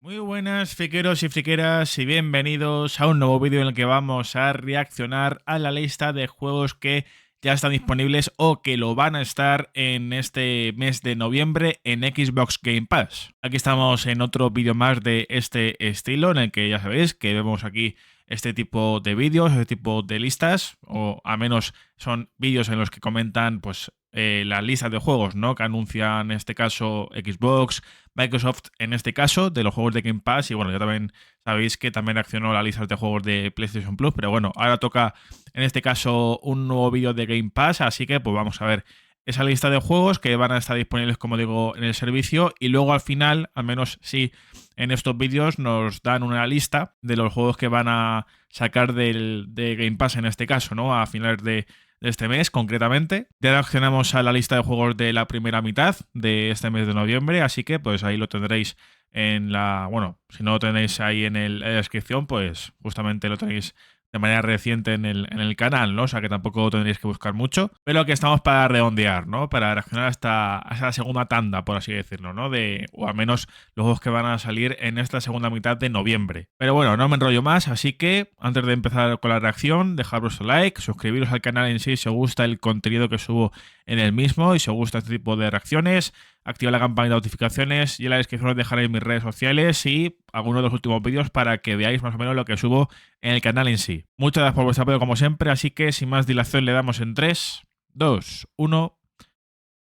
Muy buenas frikeros y frikeras y bienvenidos a un nuevo vídeo en el que vamos a reaccionar a la lista de juegos que ya están disponibles o que lo van a estar en este mes de noviembre en Xbox Game Pass. Aquí estamos en otro vídeo más de este estilo en el que ya sabéis que vemos aquí este tipo de vídeos, este tipo de listas, o al menos son vídeos en los que comentan pues las listas de juegos, ¿no? Que anuncian en este caso Xbox, Microsoft en este caso, de los juegos de Game Pass. Y bueno, ya también sabéis que también reaccionó a la lista de juegos de PlayStation Plus, pero bueno, ahora toca en este caso un nuevo vídeo de Game Pass, así que pues vamos a ver esa lista de juegos que van a estar disponibles, como digo, en el servicio, y luego al final, al menos sí, en estos vídeos nos dan una lista de los juegos que van a sacar de Game Pass en este caso, ¿no? A finales de este mes concretamente. Ya reaccionamos a la lista de juegos de la primera mitad de este mes de noviembre, así que pues ahí lo tendréis en la... Bueno, si no lo tenéis ahí en la descripción, pues justamente lo tenéis de manera reciente en el canal, ¿no? O sea que tampoco tendréis que buscar mucho, pero aquí estamos para redondear, ¿no? Para reaccionar hasta la segunda tanda, por así decirlo, ¿no? O al menos los juegos que van a salir en esta segunda mitad de noviembre. Pero bueno, no me enrollo más, así que antes de empezar con la reacción, dejad vuestro like, suscribiros al canal en sí si os gusta el contenido que subo en el mismo y si os gusta este tipo de reacciones. Activa la campanita de notificaciones y en la descripción os dejaré mis redes sociales y algunos de los últimos vídeos para que veáis más o menos lo que subo en el canal en sí. Muchas gracias por vuestro apoyo como siempre, así que sin más dilación le damos en 3, 2, 1,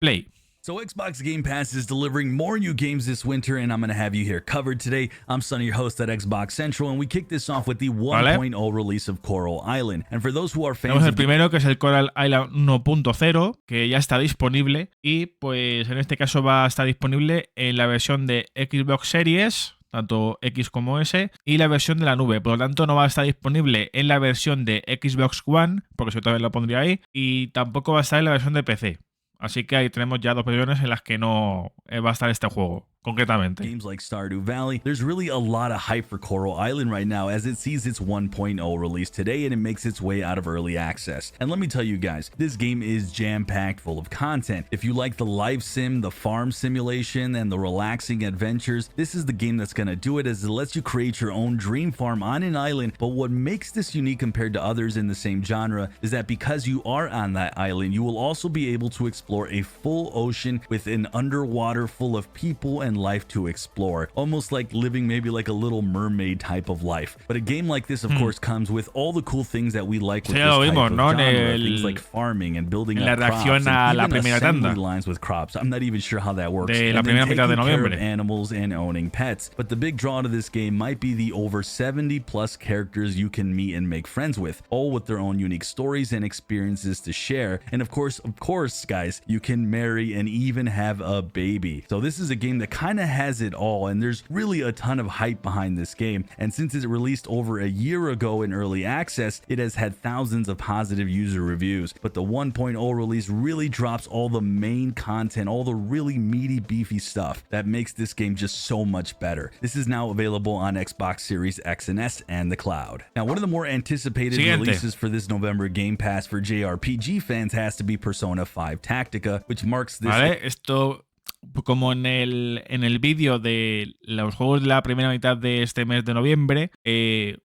play. So Xbox Game Pass is delivering more new games this winter, and I'm going to have you here covered today. I'm Sonny, your host at Xbox Central, and we kick this off with the 1.0 release of Coral Island. And for those who are fans Tenemos el primero, que es el Coral Island 1.0, que ya está disponible, y pues en este caso va a estar disponible en la versión de Xbox Series, tanto X como S, y la versión de la nube. Por lo tanto, no va a estar disponible en la versión de Xbox One, porque eso también lo pondría ahí, y tampoco va a estar en la versión de PC. Así que ahí tenemos ya dos versiones en las que no va a estar este juego, concretamente. Games like Stardew Valley, there's really a lot of hype for Coral Island right now as it sees its 1.0 release today and it makes its way out of early access. And let me tell you guys, this game is jam-packed full of content. If you like the life sim, the farm simulation, and the relaxing adventures, this is the game that's gonna do it, as it lets you create your own dream farm on an island. But what makes this unique compared to others in the same genre is that because you are on that island, you will also be able to explore a full ocean with an underwater full of people and life to explore, almost like living maybe like a little mermaid type of life. But a game like this, of course, comes with all the cool things that we like with this type of genre, things like farming and building up crops, and even assembly lines with crops. I'm not even sure how that works. De la primera mitad de noviembre. Animals and owning pets. But the big draw to this game might be the over 70 plus characters you can meet and make friends with, all with their own unique stories and experiences to share. And of course, guys, you can marry and even have a baby. So this is a game that kind of has it all, and there's really a ton of hype behind this game. And since it released over a year ago in early access, it has had thousands of positive user reviews. But the 1.0 release really drops all the main content, all the really meaty, beefy stuff that makes this game just so much better. This is now available on Xbox Series X and S and the cloud. Now, one of the more anticipated releases for this November Game Pass for JRPG fans has to be Persona 5 Tactica, which marks this... Vale, esto como en el vídeo de los juegos de la primera mitad de este mes de noviembre,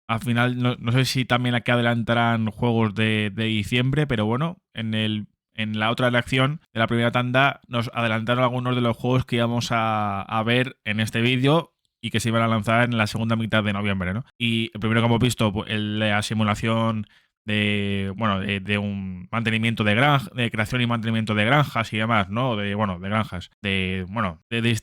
al final no sé si también aquí adelantarán juegos de diciembre, pero bueno, en la otra reacción de la primera tanda nos adelantaron algunos de los juegos que íbamos a ver en este vídeo y que se iban a lanzar en la segunda mitad de noviembre, ¿no? Y el primero que hemos visto, pues, la simulación de un mantenimiento de granja, de creación y mantenimiento de granjas y demás, ¿no? De granjas, de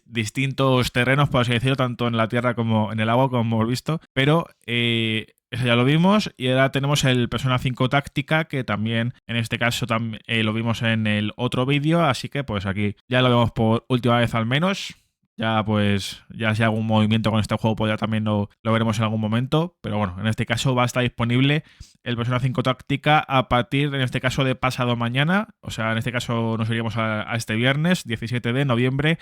distintos terrenos, por así decirlo, tanto en la tierra como en el agua, como hemos visto, pero eso ya lo vimos. Y ahora tenemos el Persona 5 Tactica, que también en este caso lo vimos en el otro vídeo, así que pues aquí ya lo vemos por última vez al menos. Ya si hay algún movimiento con este juego, pues ya también lo veremos en algún momento. Pero bueno, en este caso va a estar disponible el Persona 5 Tactica a partir, en este caso, de pasado mañana. O sea, en este caso nos iríamos a este viernes, 17 de noviembre.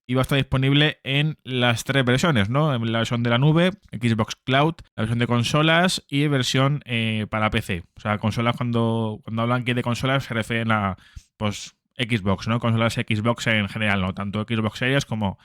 Y va a estar disponible en las tres versiones, ¿no? En la versión de la nube, Xbox Cloud, la versión de consolas y versión para PC. O sea, consolas, cuando hablan aquí de consolas se refieren a, pues, Xbox, ¿no? Consolas Xbox en general, ¿no? Tanto Xbox Series como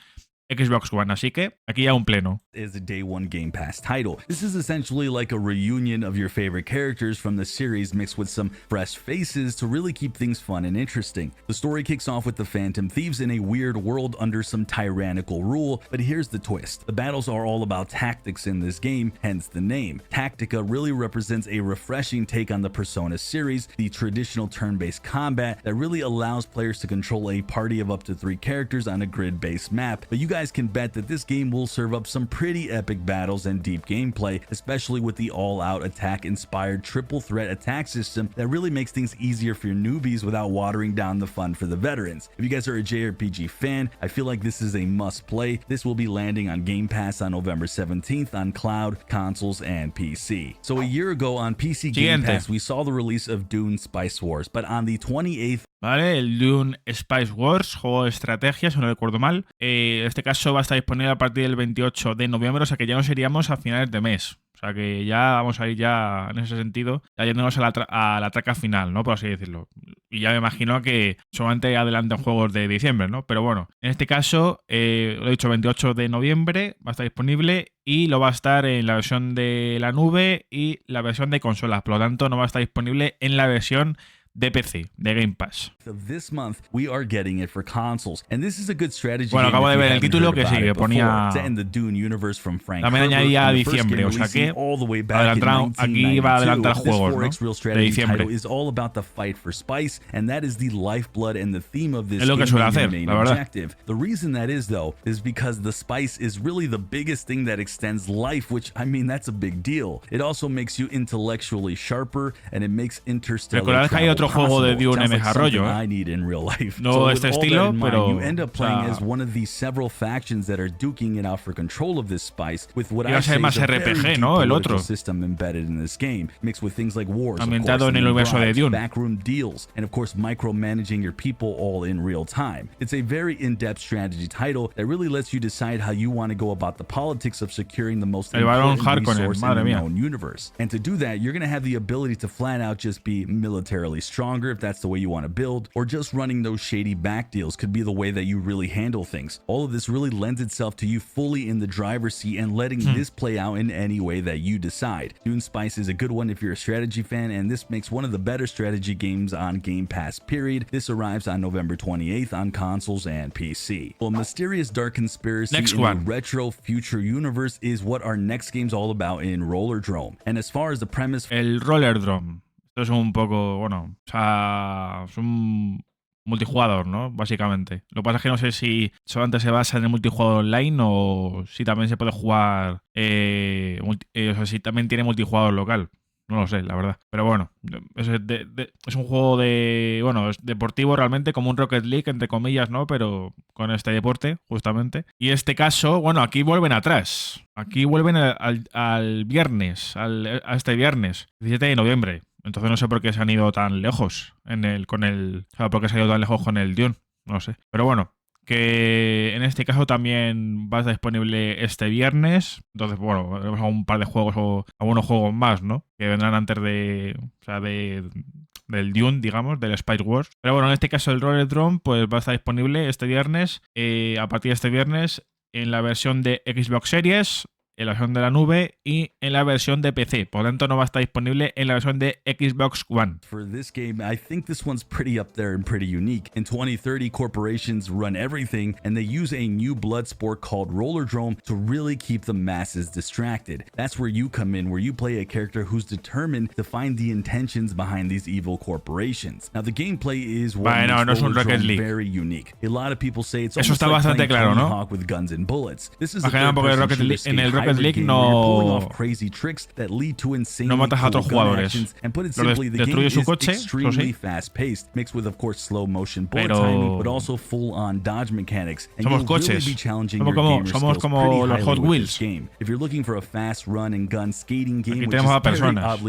Xbox One. Así que aquí ya un pleno. Is a day one Game Pass title. This is essentially like a reunion of your favorite characters from the series mixed with some fresh faces to really keep things fun and interesting. The story kicks off with the Phantom Thieves in a weird world under some tyrannical rule, but here's the twist. The battles are all about tactics in this game, hence the name. Tactica really represents a refreshing take on the Persona series, the traditional turn-based combat that really allows players to control a party of up to 3 characters on a grid-based map, but you guys can bet that this game will serve up some pretty epic battles and deep gameplay, especially with the all-out attack-inspired triple threat attack system that really makes things easier for your newbies without watering down the fun for the veterans. If you guys are a JRPG fan, I feel like this is a must-play. This will be landing on Game Pass on November 17th on cloud, consoles, and PC. So a year ago on PC Game Pass, we saw the release of Dune Spice Wars, but on the 28th Vale, el Dune Spice Wars, juego de estrategia, si no recuerdo mal. En este caso va a estar disponible a partir del 28 de noviembre, o sea que ya nos iríamos a finales de mes. O sea que ya vamos a ir ya en ese sentido, ya yéndonos a la traca final, ¿no? Por así decirlo. Y ya me imagino que solamente adelantan juegos de diciembre, ¿no? Pero bueno, en este caso, lo he dicho, 28 de noviembre va a estar disponible y lo va a estar en la versión de la nube y la versión de consolas. Por lo tanto, no va a estar disponible en la versión de PC, de Game Pass. Bueno, acabo de ver el título que sí, que ponía... También añadía a diciembre, o sea que aquí va a adelantar juegos, ¿no? De diciembre. Es lo que suele hacer, la verdad. The reason that is, though, is because the spice is really the biggest thing that extends life, which, I mean, that's a big deal. It also makes you intellectually sharper, and it makes interstellar travel otro juego de Dune en desarrollo, no este estilo, pero you end up playing as one of these several factions that are duking it out for control of this spice with what I say más is a RPG, very ¿no? deep El otro system embedded in this game, mixed with things like wars, ambientado en el universo de Dune, backroom deals, and of course micromanaging your people all in real time. It's a very in-depth strategy title that really lets you decide how you want to go about the politics of securing the most important resource in the known universe. And to do that, you're going to have the ability to flat out just be militarily stronger if that's the way you want to build, or just running those shady back deals could be the way that you really handle things. All of this really lends itself to you fully in the driver's seat and letting this play out in any way that you decide. Dune Spice is a good one if you're a strategy fan, and this makes one of the better strategy games on Game Pass, period. This arrives on November 28th on consoles and PC. Well, mysterious dark conspiracy in a retro future universe is what our next game's all about in Rollerdrome. And as far as the premise... El Rollerdrome. Esto es un poco, bueno, o sea, es un multijugador, ¿no? Básicamente. Lo que pasa es que no sé si solamente se basa en el multijugador online o si también se puede jugar, o sea, si también tiene multijugador local. No lo sé, la verdad. Pero bueno, es un juego de, bueno, es deportivo realmente, como un Rocket League, entre comillas, ¿no? Pero con este deporte, justamente. Y en este caso, bueno, aquí vuelven atrás. Aquí vuelven al viernes, a este viernes, 17 de noviembre. Entonces no sé por qué se han ido tan lejos o sea, por qué se han ido tan lejos con el Dune. No sé. Pero bueno, que en este caso también va a estar disponible este viernes. Entonces, bueno, tenemos un par de juegos o algunos juegos más, ¿no? Que vendrán antes del Dune, digamos, del Spice Wars. Pero bueno, en este caso el Rollerdrome pues va a estar disponible este viernes, a partir de este viernes, en la versión de Xbox Series, en la versión de la nube y en la versión de PC. Por lo tanto, no va a estar disponible en la versión de Xbox One. For this game, I think this one's pretty up there and pretty unique. In 2030, corporations run everything, and they use a new blood sport called Rollerdrome to really keep the masses distracted. That's where you come in, where you play a character who's determined to find the intentions behind these evil corporations. Now, the gameplay is what makes Rollerdrome very unique. A lot of people say it's almost like playing Tony Hawk with guns and bullets. This is a third-person shooting Rocket League no matas a otros jugadores. Destruyes su coche, eso sí. Pero somos coches. Somos como los Hot Wheels. Aquí tenemos a personas.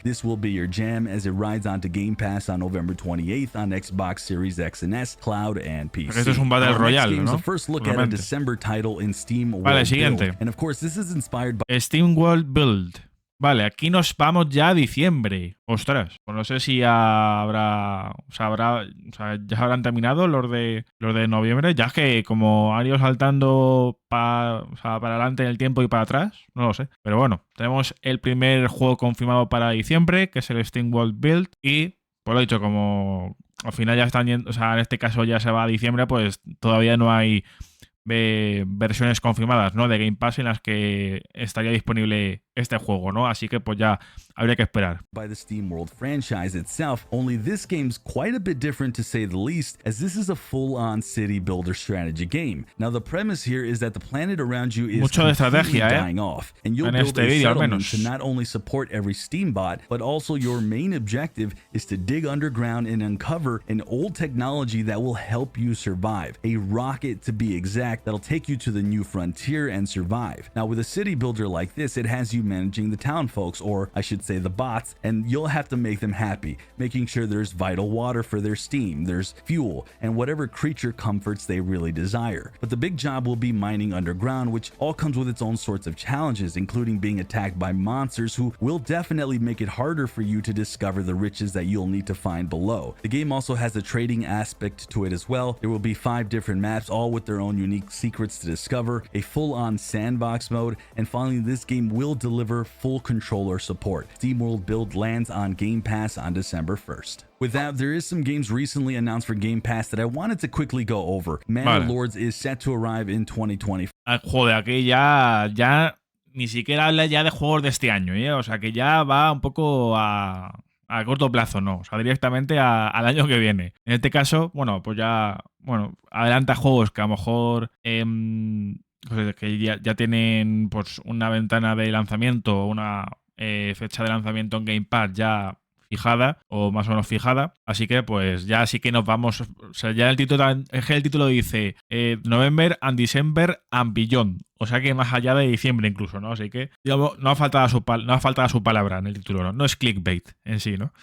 This will be your jam as it rides onto Game Pass on November 28th on Xbox Series X and S, Cloud and PC. Esto es un Battle Royale, ¿no? First look at a December title in Steam World Vale, siguiente. And of course, this is inspired by Steam World Build. Vale, aquí nos vamos ya a diciembre. Ostras, pues no sé si ya habrán terminado los de noviembre. Ya es que como han ido saltando para adelante en el tiempo y para atrás, no lo sé. Pero bueno, tenemos el primer juego confirmado para diciembre, que es el Steam World Build. Y, pues lo he dicho, como al final ya están yendo, en este caso ya se va a diciembre, pues todavía no hay versiones confirmadas, ¿no? De Game Pass en las que estaría disponible este juego, ¿no? Así que pues ya habría que esperar. By the Steam World franchise itself, only this game's quite a bit different to say the least, as this is a full-on city builder strategy game. Now the premise here is that the planet around you is mucho de estrategia, dying off, and you'll build a settlement to not only support every Steam bot, but also your main objective is to dig underground and uncover an old technology that will help you survive. A rocket, to be exact, that'll take you to the new frontier and survive. Now with a city builder like this, it has you managing the town folks, or I should say the bots, and you'll have to make them happy, making sure there's vital water for their steam, there's fuel, and whatever creature comforts they really desire. But the big job will be mining underground, which all comes with its own sorts of challenges, including being attacked by monsters who will definitely make it harder for you to discover the riches that you'll need to find below. The game also has a trading aspect to it as well. There will be 5 different maps, all with their own unique secrets to discover, a full-on sandbox mode, and finally this game will deliver full controller support. Steam World Build lands on Game Pass on December 1st. With that, there is some games recently announced for Game Pass that I wanted to quickly go over. Man of Lords is set to arrive in 2020. Joder, aquí ya ni siquiera habla ya de juegos de este año, ¿eh? O sea que ya va un poco a corto plazo, ¿no? O sea, directamente al año que viene. En este caso, bueno, pues adelanta juegos que a lo mejor que ya tienen pues una ventana de lanzamiento, una fecha de lanzamiento en Game Pass ya fijada o más o menos fijada, así que pues ya sí que nos vamos, o sea, ya el título dice November and December and Beyond, o sea que más allá de diciembre incluso, ¿no? Así que digamos, no ha faltado su palabra en el título, ¿no? No es clickbait en sí, ¿no?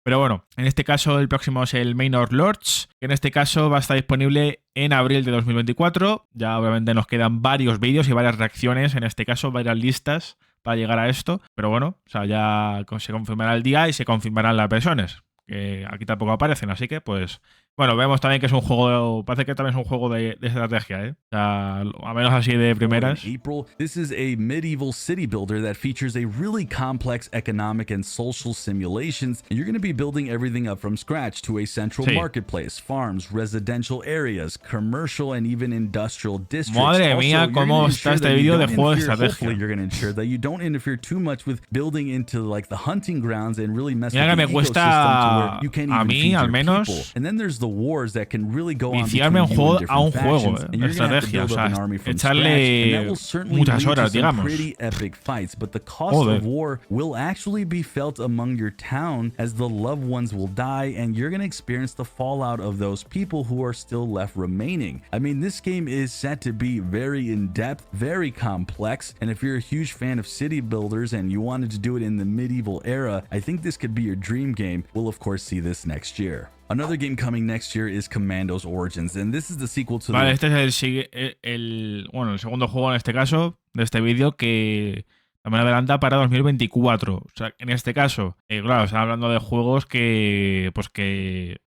Pero bueno, en este caso el próximo es el Manor Lords, que en este caso va a estar disponible en abril de 2024. Ya obviamente nos quedan varios vídeos y varias reacciones, en este caso varias listas para llegar a esto, pero bueno, o sea, ya se confirmará el día y se confirmarán las versiones, que aquí tampoco aparecen, así que pues bueno, vemos también que es un juego, parece que también es un juego de estrategia, ¿eh? O sea, a menos así de primeras. April, this is a medieval city builder that features a really complex economic and social simulations, and you're going to be building everything up from scratch to a central marketplace, farms, residential areas, commercial and even industrial districts. Madre mía, cómo está este vídeo de juego de estrategia. Hopefully you're going to ensure that you don't interfere too much with building into like the hunting grounds and really mess with the ecosystem to where you can't even feed your people. And then there's the wars that can really go on between you and different factions, and you're gonna have to build up an army from scratch, and that will certainly lead to some pretty epic fights, but the cost of war will actually be felt among your town as the loved ones will die, and you're gonna experience the fallout of those people who are still left remaining. I mean, this game is set to be very in-depth, very complex, and if you're a huge fan of city builders and you wanted to do it in the medieval era, I think this could be your dream game. We'll of course see this next year. Another game coming next year is Commandos Origins, and this is the sequel to este es el segundo juego en este caso de este vídeo que también adelanta para 2024. O sea, en este caso, claro, están hablando de juegos que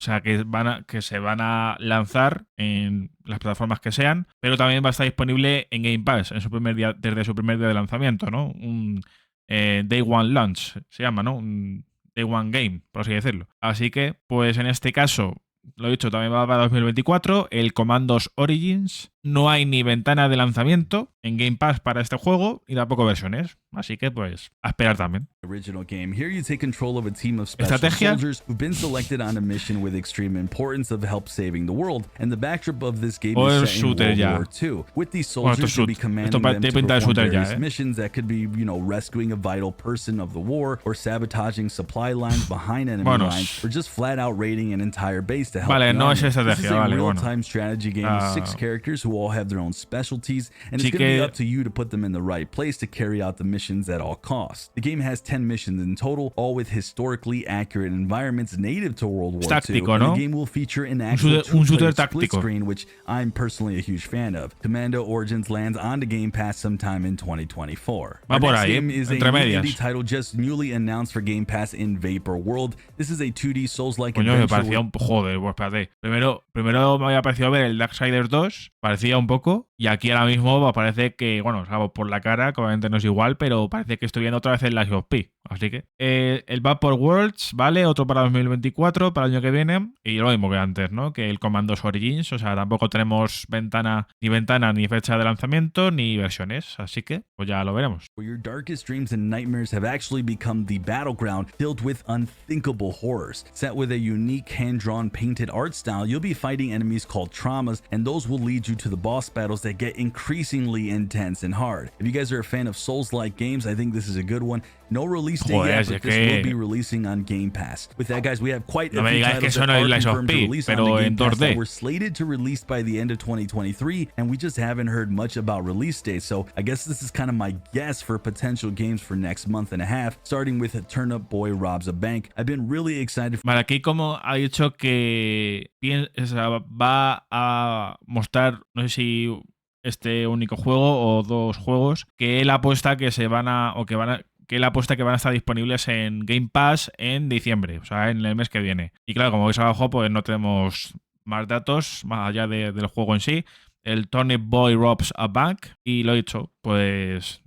se van a lanzar en las plataformas que sean, pero también va a estar disponible en Game Pass en su primer día, desde su primer día de lanzamiento, ¿no? Un Day One Launch se llama, ¿no? Un Day One Game, por así decirlo. Así que, pues en este caso, lo he dicho, también va para 2024, el Commandos Origins. No hay ni ventana de lanzamiento en Game Pass para este juego y tampoco versiones. Así que, pues, a esperar también. Original game. Here you take control of a team of special soldiers who've been selected on a mission with extreme importance of help saving the world, and the backdrop of this game is set in World War II. With these soldiers, you'll be commanding them to perform various missions that could be, you know, rescuing a vital person of the war, or sabotaging supply lines behind enemy lines, or just flat out raiding an entire base to help Vale, the no es army. This is estrategia, a vale, bueno. real-time strategy game with 6 characters who all have their own specialties, and it's Sí going to be que up to you to put them in the right place to carry out the missions at all costs. The game has 10 missions in total, all with historically accurate environments native to World War II. táctico, And ¿no? the game will feature an actual Un shooter two-player split táctico. screen, which I'm personally a huge fan of. Commando Origins lands on the Game Pass sometime in 2024. Va Our por next ahí, game is a entre new medias. indie title just newly announced for Game Pass in Vapor World. This is a 2D Souls-like Coño, me adventure parecía un... Joder, pues espérate. Primero me había parecido ver el Darksiders 2, parecía un poco, y aquí ahora mismo parece que, bueno, salvo por la cara, que obviamente no es igual, pero parece que estoy viendo otra vez el Lies of P. Así que el Vapor Worlds, ¿vale? Otro para 2024, para el año que viene, y lo mismo que antes, ¿no? Que el Commandos Origins, o sea, tampoco tenemos ventana, ni fecha de lanzamiento, ni versiones, así que pues ya lo veremos. where your darkest dreams and nightmares have actually become the battleground filled with unthinkable horrors. Set with a unique hand-drawn painted art style, you'll be fighting enemies called traumas, and those will lead you to the boss battles that get increasingly intense and hard. If you guys are a fan of Souls-like games, I think this is a good one. No release date Joder, yet, but this will be releasing on Game Pass. With that, guys, we have quite a few titles that are confirmed to release on the Game Pass that were slated to release by the end of 2023, and we just haven't heard much about release dates. So I guess this is kind of my guess for potential games for next month and a half, starting with Turnip Boy Robs a Bank. I've been really excited. Vale, aquí como ha dicho que va a mostrar, no sé si este único juego o dos juegos, que él apuesta que se van a, o que van a, que él apuesta que van a estar disponibles en Game Pass en diciembre, o sea, en el mes que viene. Y claro, como veis abajo, pues no tenemos más datos, más allá del juego en sí. El Turnip Boy Robs a Bank, y lo he dicho, pues...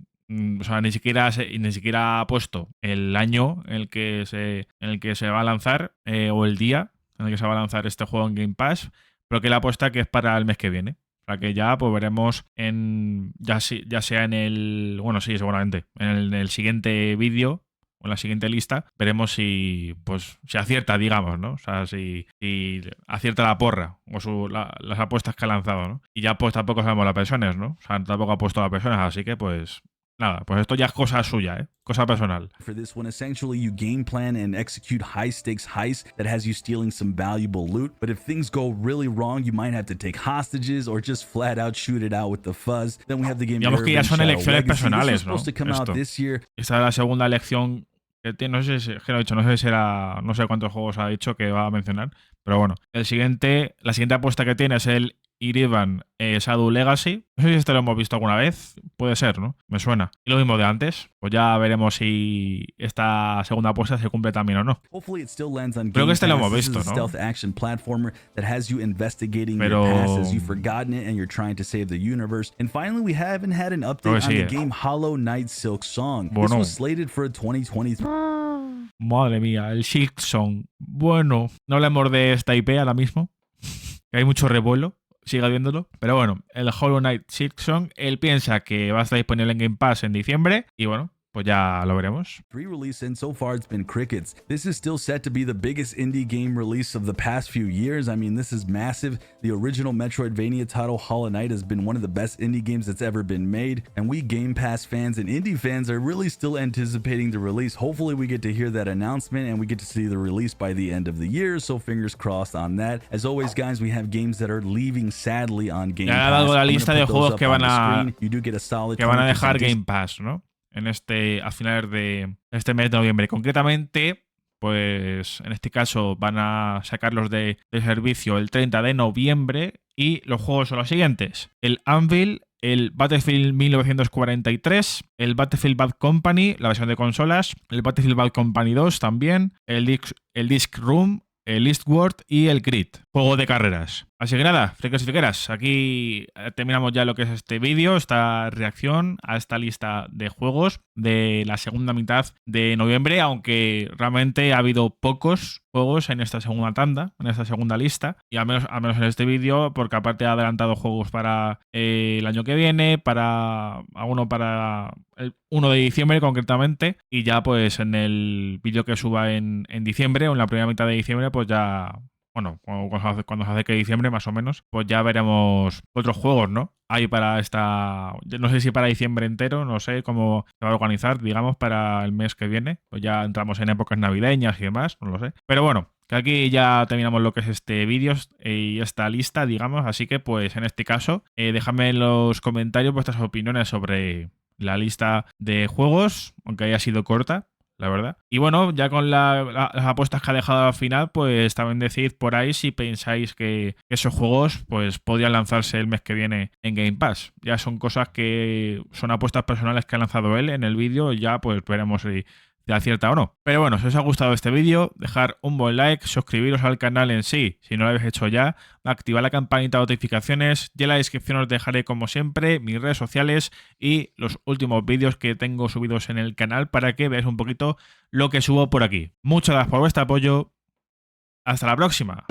O sea, ni siquiera ha puesto el año en el que se va a lanzar o el día en el que se va a lanzar este juego en Game Pass, pero que él apuesta que es para el mes que viene. O sea que ya pues veremos ya sea en el... Bueno, sí, seguramente. En el siguiente vídeo o en la siguiente lista veremos si acierta, digamos, ¿no? O sea, si acierta la porra o las apuestas que ha lanzado, ¿no? Y ya pues tampoco sabemos las versiones, ¿no? O sea, tampoco ha puesto las versiones, así que pues... Nada, pues esto ya es cosa suya, ¿eh? Cosa personal. For this one, essentially you game plan and execute high-stakes heists that has you stealing some valuable loot, but if things go really wrong, you might have to take hostages or just flat out shoot it out with the fuzz. Then we have the game Digamos que ya son elecciones personales, ¿no? Supposed to come out this year. Esta es la segunda elección que tiene, no sé si lo he dicho, no sé si era, no sé cuántos juegos ha dicho que va a mencionar, pero bueno, la siguiente apuesta que tiene es el Irivan Shadow Legacy. No sé si este lo hemos visto alguna vez. Puede ser, ¿no? Me suena. Y lo mismo de antes. Pues ya veremos si esta segunda apuesta se cumple también o no. Creo que este lo hemos visto, ¿no? Pero... Bueno. Madre mía, el Silk Song. Bueno, no hablemos de esta IP ahora mismo. Que hay mucho revuelo. Siga viéndolo. Pero bueno, el Hollow Knight Silksong, él piensa que va a estar disponible en Game Pass en diciembre. Y bueno, pues ya lo veremos. Pre-release and so far it's been crickets. This is still set to be the biggest indie game release of the past few years. I mean, this is massive. The original Metroidvania title Hollow Knight has been one of the best indie games that's ever been made, and we Game Pass fans and indie fans are really still anticipating the release. Hopefully we get to hear that announcement and we get to see the release by the end of the year, so fingers crossed on that. As always, guys, we have games that are leaving sadly on Game Pass. Ya ha dado la lista de juegos que van a dejar Game Pass, ¿no? A finales de este mes de noviembre. Concretamente, pues en este caso van a sacarlos de servicio el 30 de noviembre y los juegos son los siguientes. El Anvil, el Battlefield 1943, el Battlefield Bad Company, la versión de consolas, el Battlefield Bad Company 2 también, el Disc Room, el Eastward y el Grid, juego de carreras. Así que nada, frikeros y frikeras, aquí terminamos ya lo que es este vídeo, esta reacción a esta lista de juegos de la segunda mitad de noviembre, aunque realmente ha habido pocos juegos en esta segunda tanda, en esta segunda lista, y al menos en este vídeo, porque aparte ha adelantado juegos para el año que viene, alguno para el 1 de diciembre concretamente, y ya pues en el vídeo que suba en diciembre o en la primera mitad de diciembre, pues ya bueno, cuando se acerque diciembre más o menos, pues ya veremos otros juegos, ¿no? Hay para no sé si para diciembre entero, no sé cómo se va a organizar, digamos, para el mes que viene. Pues ya entramos en épocas navideñas y demás, no lo sé. Pero bueno, que aquí ya terminamos lo que es este vídeo y esta lista, digamos. Así que, pues en este caso, dejadme en los comentarios vuestras opiniones sobre la lista de juegos, aunque haya sido corta, la verdad. Y bueno, ya con las apuestas que ha dejado al final, pues también decid por ahí si pensáis que esos juegos pues podrían lanzarse el mes que viene en Game Pass. Ya son cosas que son apuestas personales que ha lanzado él en el vídeo, ya pues veremos si acierta o no. Pero bueno, si os ha gustado este vídeo, dejar un buen like, suscribiros al canal en sí, si no lo habéis hecho ya, activar la campanita de notificaciones, y en la descripción os dejaré como siempre mis redes sociales y los últimos vídeos que tengo subidos en el canal para que veáis un poquito lo que subo por aquí. Muchas gracias por vuestro apoyo, hasta la próxima.